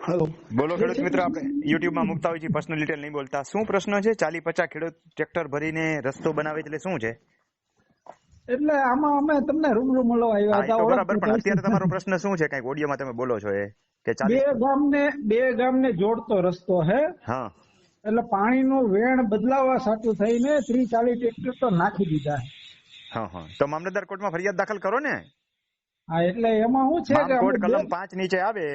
Hello બોલો ખેડૂત મિત્ર, આપણે યુટ્યુબ માં મુકતા હોય છે, પર્સનલ ડિટેલ નહીં બોલતા. શું પ્રશ્ન છે? 40-50 ખેડૂત ટ્રેક્ટર ભરીને રસ્તો બનાવે છે, એટલે શું છે? એટલે આમાં અમે તમને રૂબરૂ મળવા આવ્યા હા, એ હતા. તો બરાબર, પણ ઓળખતી અત્યારે તમારો પ્રશ્ન શું છે? કઈક ઓડિયોમાં તમે બોલો છો એ કે બે ગામને જોડતો રસ્તો હે. હા એટલે પાણીનું વેણ બદલાવા સાટું થઈને 30-40 ટ્રેક્ટર તો નાખી દીધા. હા હા, તો મામલતદાર કોર્ટમાં ફરિયાદ દાખલ કરો ને. હા, એટલે એમાં શું છે કે કોડ અમે કલમ 5 નીચે આવે.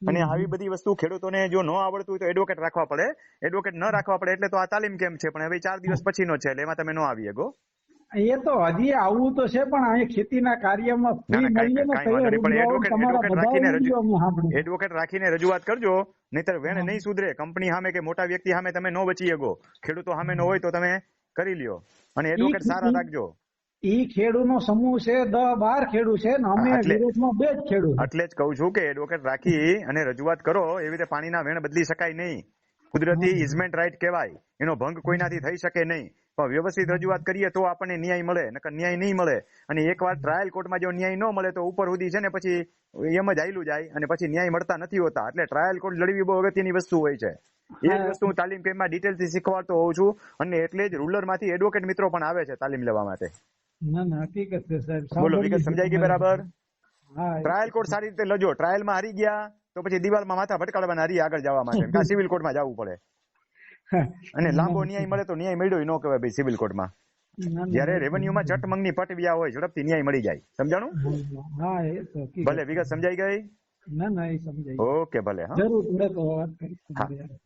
અને આવી બધી વસ્તુ ખેડૂતોને જો ન આવડતું હોય તો એડવોકેટ રાખવા પડે. એડવોકેટ ન રાખવા પડે એટલે તો આ તાલીમ કેમ્પ છે, પણ હવે 4 દિવસ પછીનો છે, એટલે એમાં તમે ન આવી શકો. એ તો હજી આવું તો છે, પણ અહીં ખેતીના કાર્યમાં ફ્રી મળીએ ને કાંઈ વાંધો નહીં, પણ તમારા એડવોકેટ રાખીને રજૂઆત કરજો. નહીતર વેણ નહીં સુધરે. કંપની સામે કે મોટા વ્યક્તિ સામે તમે ન બચી શકો. ખેડૂતો સામે ન હોય તો તમે કરી લ્યો, અને એડવોકેટ સારા રાખજો. ઈ ખેડૂતનો સમૂહ છે, 10-12 ખેડૂત છે, અમે વિરોધમાં 2 જ ખેડૂત. એટલે જ કહું છું કે એડવોકેટ રાખી અને રજૂઆત કરો. એવી રીતે પાણીના વેણ બદલી શકાય નહીં. કુદરતી ઇઝમેન્ટ રાઇટ કહેવાય, એનો ભંગ કોઈનાથી થઈ શકે નહીં. પણ વ્યવસ્થિત રજૂઆત કરીએ તો આપણને ન્યાય મળે, નકર ન્યાય નહીં મળે. અને એકવાર ટ્રાયલ કોર્ટમાં જો ન્યાય ન મળે તો ઉપર સુધી છે ને પછી એમ જ હાલ્યું જાય, અને પછી ન્યાય મળતા નથી હોતા. એટલે ટ્રાયલ કોર્ટ લડવી બહુ અગત્યની વસ્તુ હોય છે. એ જ વસ્તુ હું તાલીમ કેમ્પમાં ડિટેલથી શીખવાડતો હોઉં છું, અને એટલે જ રૂરલમાંથી એડવોકેટ મિત્રો પણ આવે છે તાલીમ લેવા માટે. ના ના, હકીકત છે સાહેબ. બોલો, વિગત સમજાઈ ગઈ બરાબર? હા, ટ્રાયલ કોર્ટ સારી રીતે લજો. ટ્રાયલમાં હારી ગયા તો પછી દિવાલમાં માથા ભટકાડવાના હારી આગળ જવા માટે, કાં સિવિલ કોર્ટમાં જવું પડે. અને લાંબો ન્યાય મળે તો ન્યાય મળ્યો ન કહેવાય ભાઈ સિવિલ કોર્ટમાં. જયારે રેવન્યુમાં ચટ મંગની પટ વ્યા હોય, ઝડપથી ન્યાય મળી જાય. સમજાણું? હા, એ તો ભલે, વિગત સમજાઈ ગઈ? ના ના, એ સમજાય. ઓકે, ભલે. હા, જરૂર પડે તો વાત કરીશું.